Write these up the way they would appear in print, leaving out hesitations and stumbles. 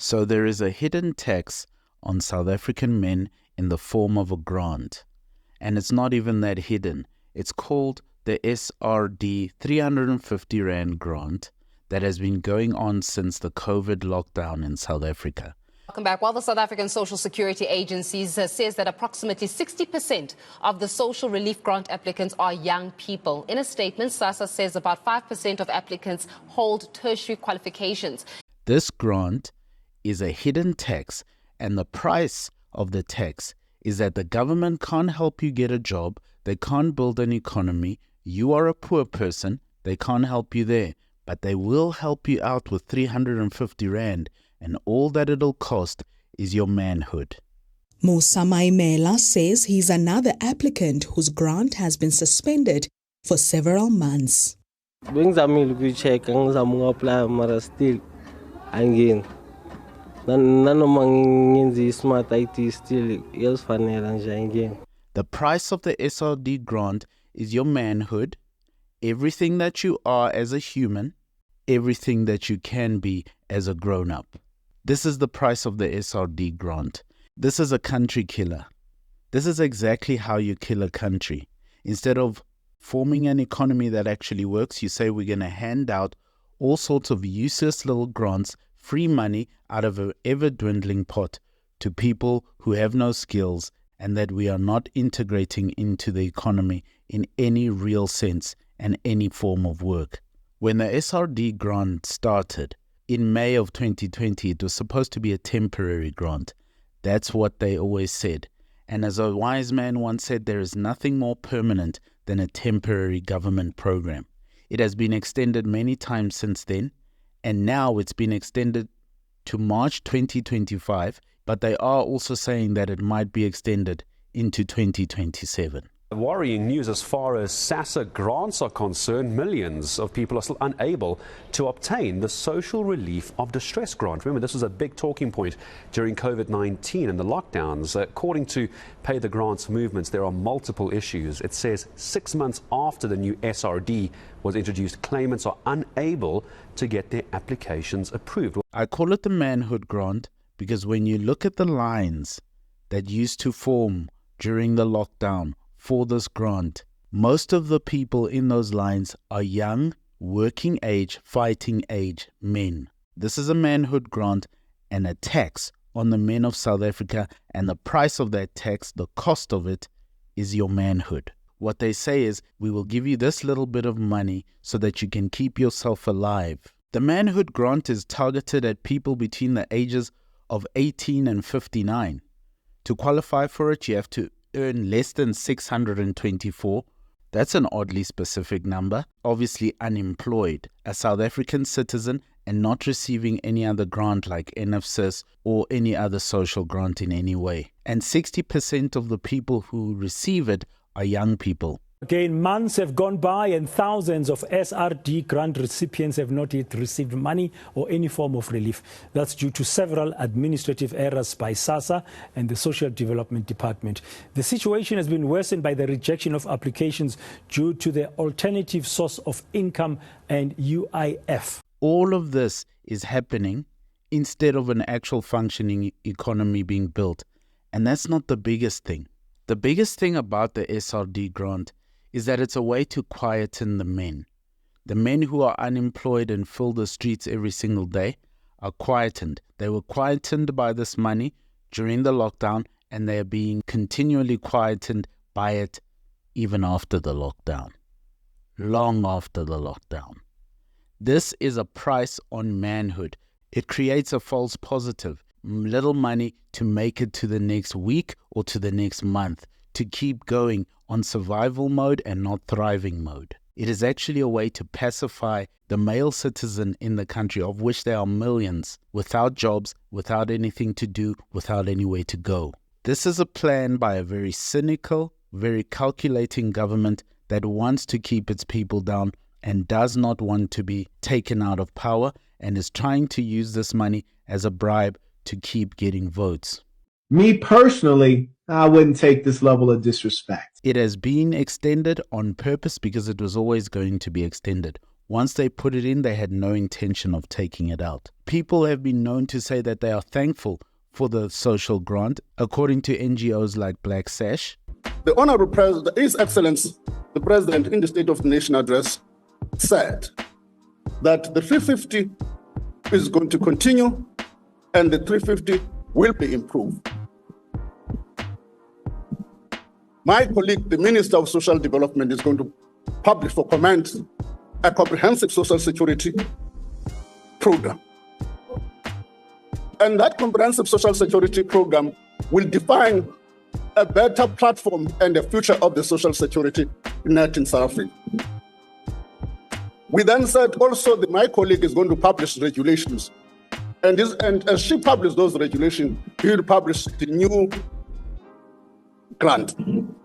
So there is a hidden tax on South African men in the form of a grant. And it's not even that hidden. It's called the SRD 350 Rand grant that has been going on since the COVID lockdown in South Africa. Welcome back. Well, the South African Social Security Agency says that approximately 60% of the social relief grant applicants are young people. In a statement, SASSA says about 5% of applicants hold tertiary qualifications. This grant is a hidden tax, and the price of the tax is that the government can't help you get a job, they can't build an economy, you are a poor person, they can't help you there, but they will help you out with 350 Rand, and all that it'll cost is your manhood. Mosamai Mela says he's another applicant whose grant has been suspended for several months. The price of the SRD grant is your manhood, everything that you are as a human, everything that you can be as a grown-up. This is the price of the SRD grant. This is a country killer. This is exactly how you kill a country. Instead of forming an economy that actually works, you say we're going to hand out all sorts of useless little grants, free money out of an ever-dwindling pot to people who have no skills and that we are not integrating into the economy in any real sense and any form of work. When the SRD grant started, in May of 2020, it was supposed to be a temporary grant. That's what they always said. And as a wise man once said, there is nothing more permanent than a temporary government program. It has been extended many times since then, and now it's been extended to March 2025, but they are also saying that it might be extended into 2027. Worrying news as far as sassa grants are concerned. Millions of people are still unable to obtain the social relief of distress grant. Remember, this was a big talking point during COVID-19 and the lockdowns. According to Pay the Grants movements, there are multiple issues. It says 6 months after the new SRD was introduced, claimants are unable to get their applications approved. I call it the manhood grant because when you look at the lines that used to form during the lockdown for this grant, most of the people in those lines are young, working age, fighting age men. This is a manhood grant and a tax on the men of South Africa, and the price of that tax, the cost of it, is your manhood. What they say is, we will give you this little bit of money so that you can keep yourself alive. The manhood grant is targeted at people between the ages of 18 and 59. To qualify for it, you have to earn less than 624. That's an oddly specific number. Obviously unemployed, a South African citizen, and not receiving any other grant like NFSIS or any other social grant in any way. And 60% of the people who receive it are young people. Again, months have gone by and thousands of SRD grant recipients have not yet received money or any form of relief. That's due to several administrative errors by SASSA and the Social Development Department. The situation has been worsened by the rejection of applications due to the alternative source of income and UIF. All of this is happening instead of an actual functioning economy being built. And that's not the biggest thing. The biggest thing about the SRD grant is that it's a way to quieten the men. The men who are unemployed and fill the streets every single day are quietened. They were quietened by this money during the lockdown, and they are being continually quietened by it even after the lockdown, long after the lockdown. This is a price on manhood. It creates a false positive, little money to make it to the next week or to the next month, to keep going on survival mode and not thriving mode. It is actually a way to pacify the male citizen in the country, of which there are millions, without jobs, without anything to do, without anywhere to go. This is a plan by a very cynical, very calculating government that wants to keep its people down and does not want to be taken out of power, and is trying to use this money as a bribe to keep getting votes. Me personally, I wouldn't take this level of disrespect. It has been extended on purpose because it was always going to be extended. Once they put it in, they had no intention of taking it out. People have been known to say that they are thankful for the social grant, according to NGOs like Black Sash. The Honourable President, His Excellency, the President, in the State of the Nation address, said that the 350 is going to continue and the 350 will be improved. My colleague, the Minister of Social Development, is going to publish for comment a comprehensive social security program. And that comprehensive social security program will define a better platform and the future of the social security net in South Africa. We then said also that my colleague is going to publish regulations. And as she published those regulations, he will publish the new grant,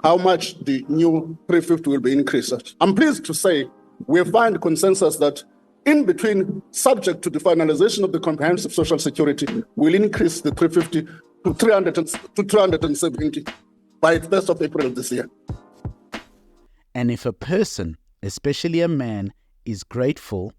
how much the new 350 will be increased. I'm pleased to say we find consensus that in between, subject to the finalization of the comprehensive social security, will increase the 350 to 370 by the 1st of April this year. And if a person, especially a man, is grateful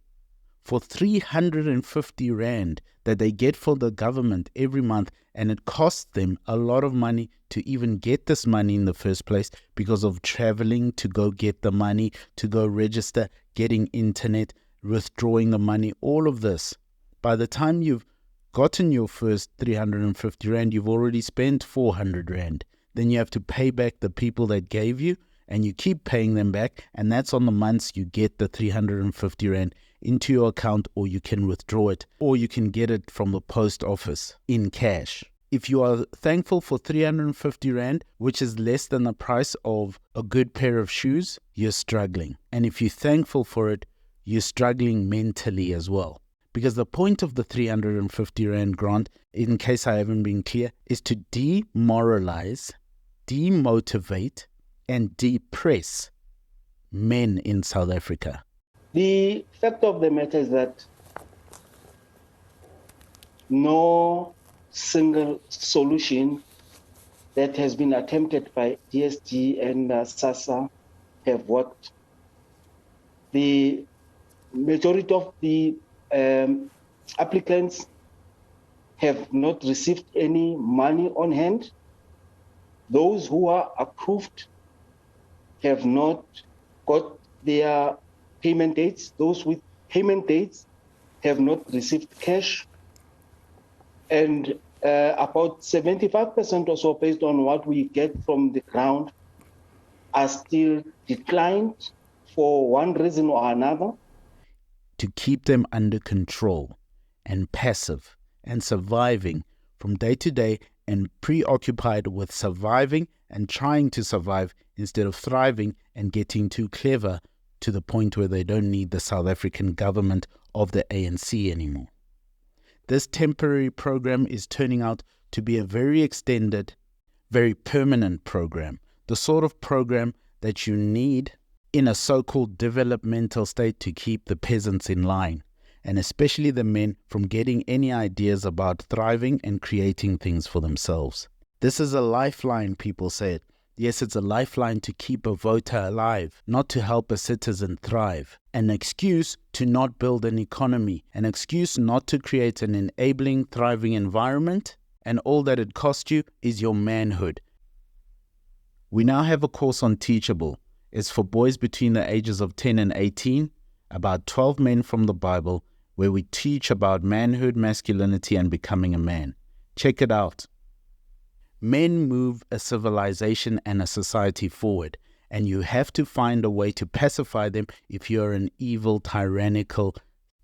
for 350 Rand that they get from the government every month, and it costs them a lot of money to even get this money in the first place because of traveling to go get the money, to go register, getting internet, withdrawing the money, all of this. By the time you've gotten your first 350 Rand, you've already spent 400 Rand. Then you have to pay back the people that gave you, and you keep paying them back, and that's on the months you get the 350 Rand into your account, or you can withdraw it, or you can get it from the post office in cash. If you are thankful for 350 Rand, which is less than the price of a good pair of shoes, you're struggling. And if you're thankful for it, you're struggling mentally as well. Because the point of the 350 Rand grant, in case I haven't been clear, is to demoralize, demotivate, and depress men in South Africa. The fact of the matter is that no single solution that has been attempted by DSD and sassa have worked. The majority of the applicants have not received any money on hand. Those who are approved have not got their payment dates. Those with payment dates have not received cash. And about 75% or so, based on what we get from the ground, are still declined for one reason or another. To keep them under control and passive and surviving from day to day and preoccupied with surviving and trying to survive instead of thriving and getting too clever to the point where they don't need the South African government of the ANC anymore. This temporary program is turning out to be a very extended, very permanent program, the sort of program that you need in a so-called developmental state to keep the peasants in line, and especially the men from getting any ideas about thriving and creating things for themselves. This is a lifeline, people said. Yes, it's a lifeline to keep a voter alive, not to help a citizen thrive. An excuse to not build an economy, an excuse not to create an enabling, thriving environment, and all that it costs you is your manhood. We now have a course on Teachable. It's for boys between the ages of 10 and 18, about 12 men from the Bible, where we teach about manhood, masculinity, and becoming a man. Check it out. Men move a civilization and a society forward, and you have to find a way to pacify them if you're an evil, tyrannical,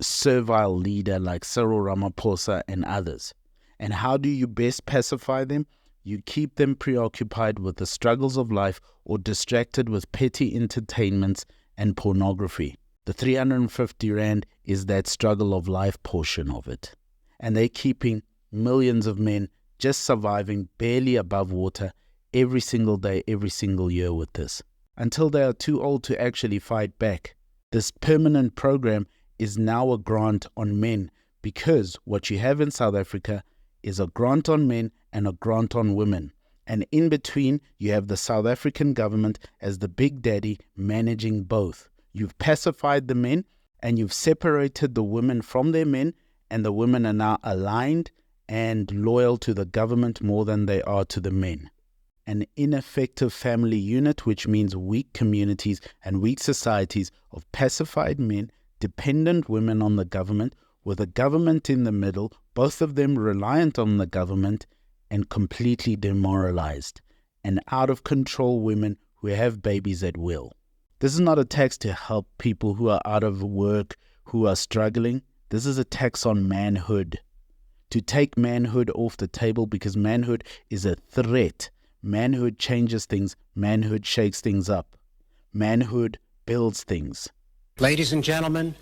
servile leader like Cyril Ramaphosa and others. And how do you best pacify them? You keep them preoccupied with the struggles of life or distracted with petty entertainments and pornography. The 350 Rand is that struggle of life portion of it. And they're keeping millions of men just surviving barely above water every single day, every single year with this, until they are too old to actually fight back. This permanent program is now a grant on men, because what you have in South Africa is a grant on men and a grant on women. And in between, you have the South African government as the big daddy managing both. You've pacified the men, and you've separated the women from their men, and the women are now aligned and loyal to the government more than they are to the men. An ineffective family unit, which means weak communities and weak societies of pacified men, dependent women on the government, with a government in the middle, both of them reliant on the government, and completely demoralized, and out of control women who have babies at will. This is not a tax to help people who are out of work, who are struggling. This is a tax on manhood. To take manhood off the table, because manhood is a threat. Manhood changes things. Manhood shakes things up. Manhood builds things. Ladies and gentlemen,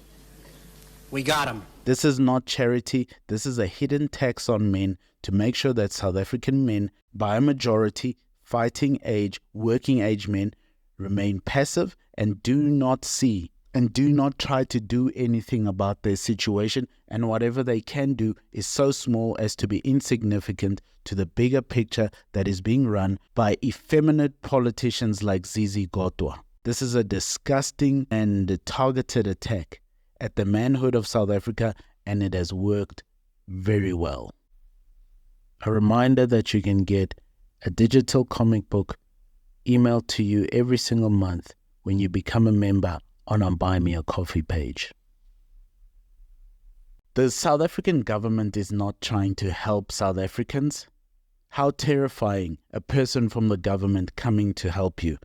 we got him. This is not charity. This is a hidden tax on men to make sure that South African men, by a majority, fighting age, working age men, remain passive and do not see and do not try to do anything about their situation, and whatever they can do is so small as to be insignificant to the bigger picture that is being run by effeminate politicians like Zizi Godwa. This is a disgusting and targeted attack at the manhood of South Africa, and it has worked very well. A reminder that you can get a digital comic book emailed to you every single month when you become a member on our Buy Me a Coffee page. The South African government is not trying to help South Africans. How terrifying, a person from the government coming to help you.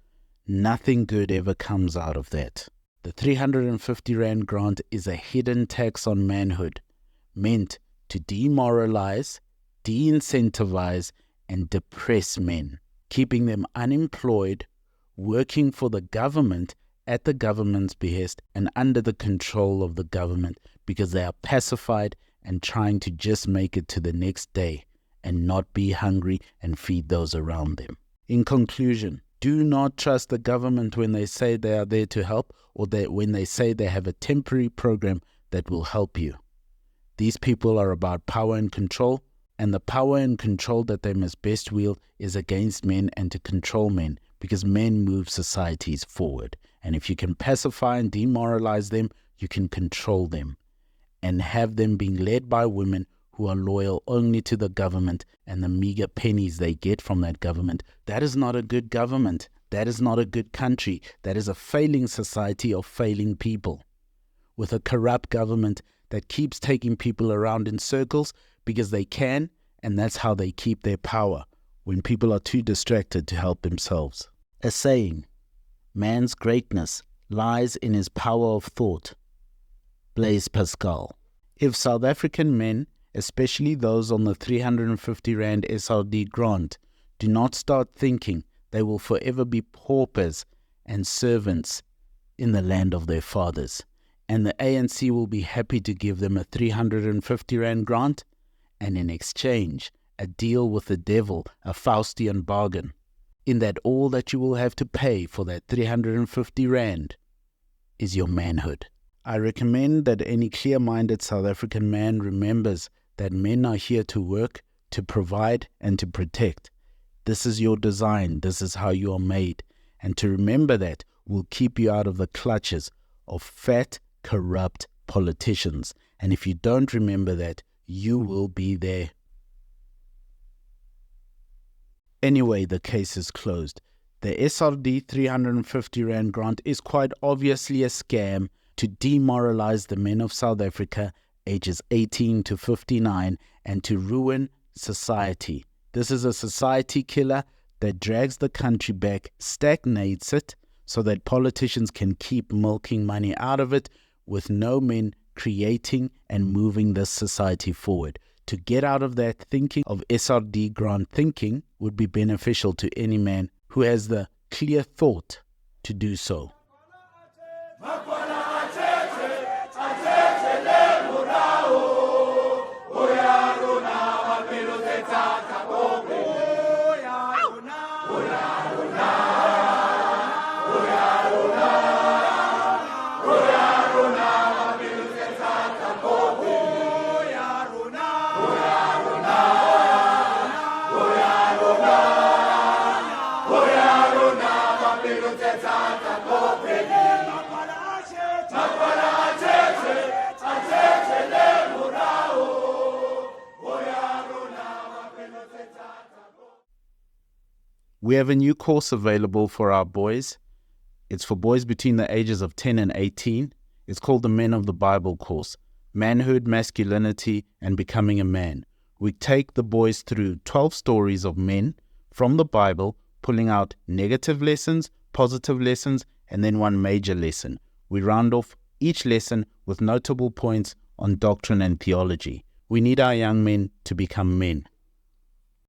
Nothing good ever comes out of that. The 350 Rand grant is a hidden tax on manhood, meant to demoralize, de-incentivize, and depress men, keeping them unemployed, working for the government at the government's behest and under the control of the government, because they are pacified and trying to just make it to the next day and not be hungry and feed those around them. In conclusion, do not trust the government when they say they are there to help, or when they say they have a temporary program that will help you. These people are about power and control, and the power and control that they must best wield is against men and to control men, because men move societies forward. And if you can pacify and demoralize them, you can control them and have them being led by women who are loyal only to the government and the meager pennies they get from that government. That is not a good government. That is not a good country. That is a failing society of failing people, with a corrupt government that keeps taking people around in circles because they can, and that's how they keep their power when people are too distracted to help themselves. A saying, man's greatness lies in his power of thought. Blaise Pascal. If South African men, especially those on the 350 Rand SRD grant, do not start thinking, they will forever be paupers and servants in the land of their fathers. And the ANC will be happy to give them a 350 Rand grant, and in exchange, a deal with the devil, a Faustian bargain, in that all that you will have to pay for that 350 Rand is your manhood. I recommend that any clear-minded South African man remembers that men are here to work, to provide, and to protect. This is your design. This is how you are made. And to remember that will keep you out of the clutches of fat, corrupt politicians. And if you don't remember that, you will be there. Anyway, the case is closed. The SRD 350 Rand grant is quite obviously a scam to demoralize the men of South Africa ages 18 to 59 and to ruin society. This is a society killer that drags the country back, stagnates it, so that politicians can keep milking money out of it with no men creating and moving this society forward. To get out of that thinking of SRD grant thinking would be beneficial to any man who has the clear thought to do so. Tata We have a new course available for our boys. It's for boys between the ages of 10 and 18. It's called the Men of the Bible course, Manhood, Masculinity, and Becoming a Man. We take the boys through 12 stories of men from the Bible, pulling out negative lessons, positive lessons, and then one major lesson. We round off each lesson with notable points on doctrine and theology. We need our young men to become men.